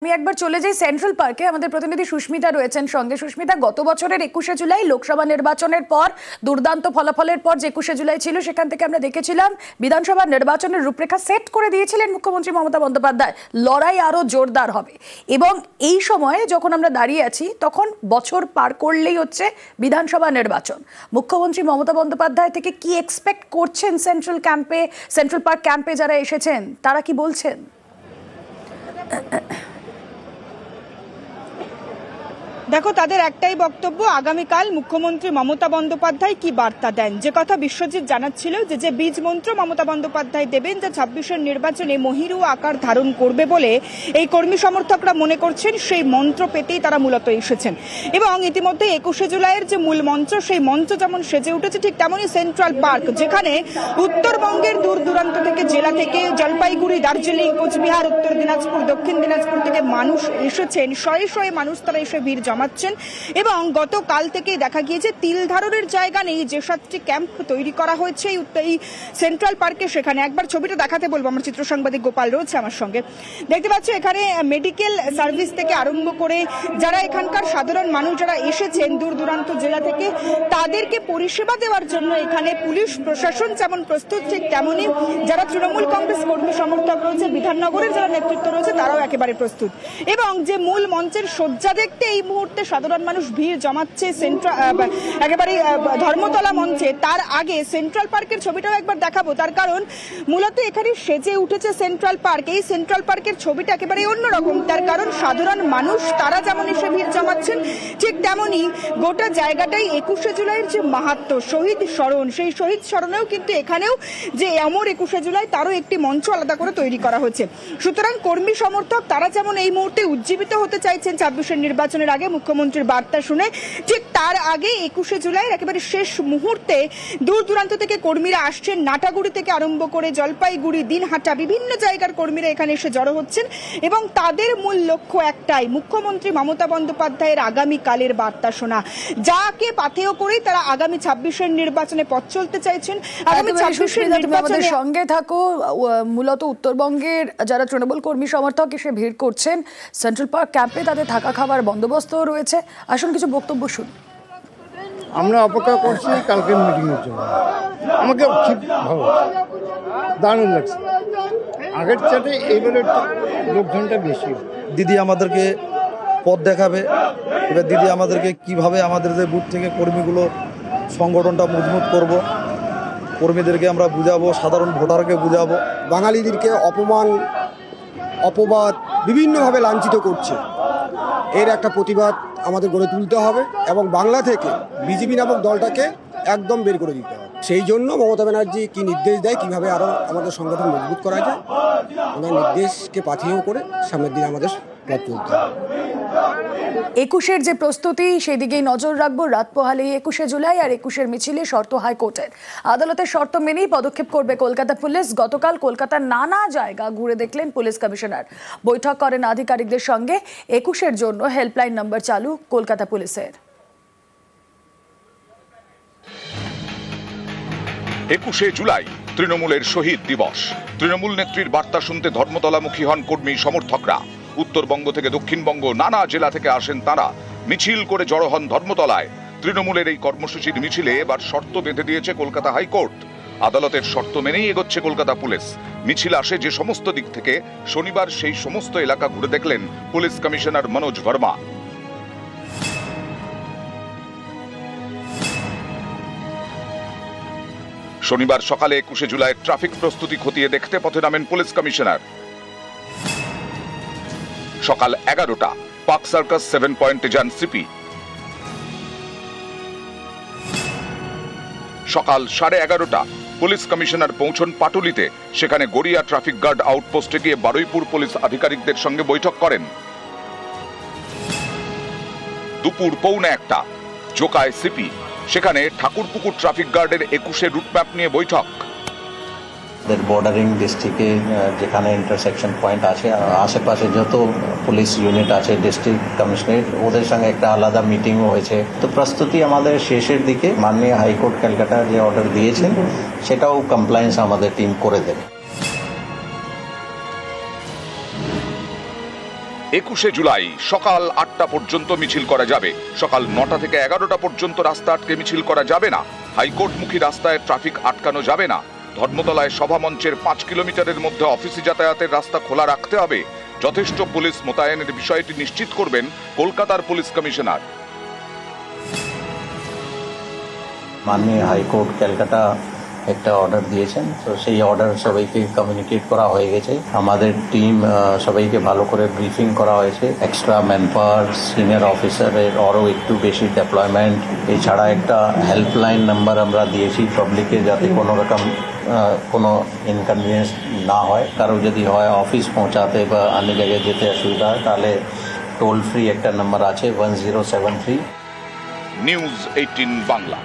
আমি একবার চলে যাই সেন্ট্রাল পার্কে। আমাদের প্রতিনিধি সুস্মিতা রয়েছেন সঙ্গে। সুস্মিতা, গত বছরের 21শে জুলাই লোকসভা নির্বাচনের পর দুর্দান্ত ফলাফলের পর যে 21শে জুলাই ছিল, সেখান থেকে আমরা দেখেছিলাম বিধানসভা নির্বাচনের রূপরেখা সেট করে দিয়েছিলেন মুখ্যমন্ত্রী মমতা বন্দ্যোপাধ্যায়। লড়াই আরো জোরদার হবে এবং এই সময়ে যখন আমরা দাঁড়িয়ে আছি তখন বছর পার করলেই হচ্ছে বিধানসভা নির্বাচন। মুখ্যমন্ত্রী মমতা বন্দ্যোপাধ্যায় থেকে কি এক্সপেক্ট করছেন সেন্ট্রাল পার্ক ক্যাম্পে যারা এসেছেন তারা কি বলছেন? দেখো, তাদের একটাই বক্তব্য, আগামীকাল মুখ্যমন্ত্রী মমতা বন্দ্যোপাধ্যায় কি বার্তা দেন। যে কথা বিশ্বজিৎ জানাচ্ছিল যে বীজ মন্ত্র মমতা বন্দ্যোপাধ্যায় দেবেন, যা 26-এর নির্বাচনে মহিরু আকার ধারণ করবে বলে এই কর্মী সমর্থকরা মনে করছেন, সেই মন্ত্র পেতেই তারা মূলত এসেছেন। এবং ইতিমধ্যে 21শে জুলাইয়ের যে মূল মঞ্চ, সেই মঞ্চ যেমন সেজে উঠেছে, ঠিক তেমনই সেন্ট্রাল পার্ক, যেখানে উত্তরবঙ্গের দূর দূরান্ত থেকে, জেলা থেকে, জলপাইগুড়ি, দার্জিলিং, কোচবিহার, উত্তর দিনাজপুর, দক্ষিণ দিনাজপুর থেকে মানুষ এসেছেন। শয়ে শয়ে মানুষ তারা এসে ভিড় জমাচ্ছেন। এবং গতকাল থেকেই দেখা গিয়েছে তিল ধারণের জায়গা নেই যে 7টি ক্যাম্প তৈরি করা হয়েছে এই সেন্ট্রাল পার্কে। সেখানে একবার ছবিটা দেখাতে বলবো, আমার চিত্র সাংবাদিক গোপাল রয়েছে আমার সঙ্গে। দেখতে পাচ্ছ এখানে মেডিকেল সার্ভিস থেকে আরম্ভ করে যারা এখানকার সাধারণ মানুষ যারা এসেছেন দূর দূরান্ত জেলা থেকে, তাদেরকে পরিষেবা দেওয়ার জন্য এখানে পুলিশ প্রশাসন যেমন প্রস্তুত, ঠিক তেমনই যারা তৃণমূল কংগ্রেস কর্মী সমর্থক রয়েছে, বিধাননগরের যারা নেতৃত্ব রয়েছে, তারাও একেবারে প্রস্তুত। এবং যে মূল মঞ্চের সজ্জা দেখতে এই মুহূর্তে সাধারণ মানুষ ভিড় জমাচ্ছে একেবারে ধর্মতলা মঞ্চে। তার আগে সেন্ট্রাল পার্কের ছবিটাও একবার দেখাবো, তার কারণ মূলত এখানে সেজে উঠেছে সেন্ট্রাল পার্ক। এই সেন্ট্রাল পার্কের ছবিটা একেবারে অন্যরকম, তার কারণ সাধারণ মানুষ তারা যেমন এসে ভিড় জমাচ্ছেন, ঠিক তেমনই গোটা জায়গাটাই 21শে জুলাইয়ের যে মাহাত্ম্য, শহীদ স্মরণ, সেই শহীদ স্মরণেও কিন্তু এখানেও যে অমর 21শে জুলাই, তারও একটি মঞ্চ আলাদা করে তৈরি করা হয়েছে। সুতরাং কর্মী সমর্থক তারা যেমন এই মুহূর্তে উজ্জীবিত হতে চাইছেন 26-এর নির্বাচনের আগে মুখ্যমন্ত্রীর বার্তা শুনে, ঠিক তার আগে 21শে জুলাইয়ের একেবারে শেষ মুহূর্তে দূর দূরান্ত থেকে কর্মীরা আসছেন। নাটাগুড়ি থেকে আরম্ভ করে জলপাইগুড়ি, দিনহাটা, বিভিন্ন জায়গার কর্মীরা এখানে এসে জড়ো হচ্ছেন এবং তাদের মূল লক্ষ্য একটাই, মুখ্যমন্ত্রী মমতা বন্দ্যোপাধ্যায়ের আগামীকালের বার্তা শোনা, যাকে পাথেয় করেই তারা আগামী 26-এর নির্বাচনে পথ চলতে চাইছেন। আগামী 26-এর নির্বাচনের সঙ্গে থাকো। মূলত উত্তরবঙ্গের যারা তৃণমূল কর্মী সমর্থক এসে ভিড় করছেন সেন্ট্রাল পার্ক ক্যাম্পে, তাদের থাকা খাবার বন্দোবস্ত রয়েছে। আসুন কিছু বক্তব্য শুনি। আমরা অপেক্ষা করছি কালকের মিটিংয়ের জন্য। আমাকে খুব ভালো, দারুণ লাগছে। আগের চাটে এইবারে লোকজনটা বেশি। দিদি আমাদেরকে পথ দেখাবে, এবার দিদি আমাদেরকে কিভাবে আমাদের যে বুথ থেকে কর্মীগুলো সংগঠনটা মজবুত করব, কর্মীদেরকে আমরা বুঝাবো, সাধারণ ভোটারকে বুঝাবো। বাঙালিদেরকে অপবাদ বিভিন্নভাবে লাঞ্ছিত করছে, এর একটা প্রতিবাদ আমাদের গড়ে তুলতে হবে এবং বাংলা থেকে বিজেপি নামক দলটাকে একদম বের করে দিতে হবে। সেই জন্য মমতা ব্যানার্জি কি নির্দেশ দেয়, কিভাবে আরও আমাদের সংগঠন মজবুত করা যায়, ওনার নির্দেশকে পাথেয় করে সামনের দিন আমাদের পথ চলতে হবে। 21-এর যে প্রস্তুতি, সেই দিকেই নজর রাখবো। রাত পোহালেই 21শে জুলাই আর 21-এর মিছিলে শর্ত হাইকোর্টের। আদালতের শর্ত মেনেই পদক্ষেপ করবে কলকাতা পুলিশ। গতকাল কলকাতার নানা জায়গা ঘুরে দেখলেন পুলিশ কমিশনার, বৈঠক করেন আধিকারিকদের সঙ্গে। 21-এর জন্য হেল্পলাইন নম্বর চালু কলকাতা পুলিশের। 21শে জুলাই তৃণমূলের শহীদ দিবস। তৃণমূল নেত্রীর বার্তা শুনতে ধর্মতলামুখী হন কর্মী সমর্থকরা। উত্তরবঙ্গ থেকে দক্ষিণবঙ্গ নানা জেলা থেকে আসেন তারা, মিছিল করে জড়ো হন ধর্মতলায়। তৃণমূলের এই কর্মসূচির মিছিলে এবার শর্ত বেঁধে দিয়েছে কলকাতা হাইকোর্ট। আদালতের শর্ত মেনেই এগোচ্ছে কলকাতা পুলিশ। মিছিল আসে যে সমস্ত দিক থেকে, শনিবার সেই সমস্ত এলাকা ঘুরে দেখলেন পুলিশ কমিশনার মনোজ ভার্মা। শনিবার সকালে 21শে জুলাইয়ের ট্রাফিক প্রস্তুতি খতিয়ে দেখতে পথে নামেন পুলিশ কমিশনার। সকাল 11টা, পার্ক সার্কাস 7 পয়েন্টে যান সিপি। সকাল 11:30টা পুলিশ কমিশনার পৌঁছন পাটুলিতে। সেখানে গড়িয়া ট্রাফিক গার্ড আউটপোস্টে গিয়ে বারুইপুর পুলিশ আধিকারিকদের সঙ্গে বৈঠক করেন। দুপুর 1:45টা জোকায় সিপি। সেখানে ঠাকুরপুকুর ট্রাফিক গার্ডের 21-এর রুটম্যাপ নিয়ে বৈঠক। বর্ডারিং ডিস্ট্রিক্টে যেখানে ইন্টারসেকশন পয়েন্ট আছে, আশেপাশে যত পুলিশ ইউনিট আছে, ডিস্ট্রিক্ট কমিশনারেট, ওদের সঙ্গে একটা আলাদা মিটিংও হয়েছে। তো প্রস্তুতি আমাদের শেষের দিকে। মাননীয় হাইকোর্ট ক্যালকাটা যে অর্ডার দিয়েছেন সেটাও কমপ্লায়েন্স আমাদের টিম করে দেবে। 21শে জুলাই সকাল 8টা পর্যন্ত মিছিল করা যাবে। সকাল 9টা থেকে 11টা পর্যন্ত রাস্তা আটকে মিছিল করা যাবে না। হাইকোর্টমুখী রাস্তায় ট্রাফিক আটকানো যাবে না। ধর্মতলায় সভামঞ্চের 5 কিলোমিটারের মধ্যে অফিসে যাতায়াতের রাস্তা খোলা রাখতে হবে। যথেষ্ট পুলিশ মোতায়েনের বিষয়টি নিশ্চিত করবেন কলকাতার পুলিশ কমিশনার। মাননীয় হাইকোর্ট ক্যালকাটা একটা অর্ডার দিয়েছেন, তো সেই অর্ডার সবাইকে কমিউনিকেট করা হয়ে গেছে। আমাদের টিম সবাইকে ভালো করে ব্রিফিং করা হয়েছে। এক্সট্রা ম্যান পাওয়ার, সিনিয়র অফিসারের আরও একটু বেশি ডেপ্লয়মেন্ট, এছাড়া একটা হেল্পলাইন নাম্বার আমরা দিয়েছি পাবলিকে, যাতে কোনো রকম কোনো ইনকনভিনিয়েন্স না হয়। কারো যদি হয় অফিস পৌঁছাতে বা অন্য জায়গায় যেতে অসুবিধা হয়, তাহলে টোল ফ্রি একটা নাম্বার আছে 1073। নিউজ 18 বাংলা।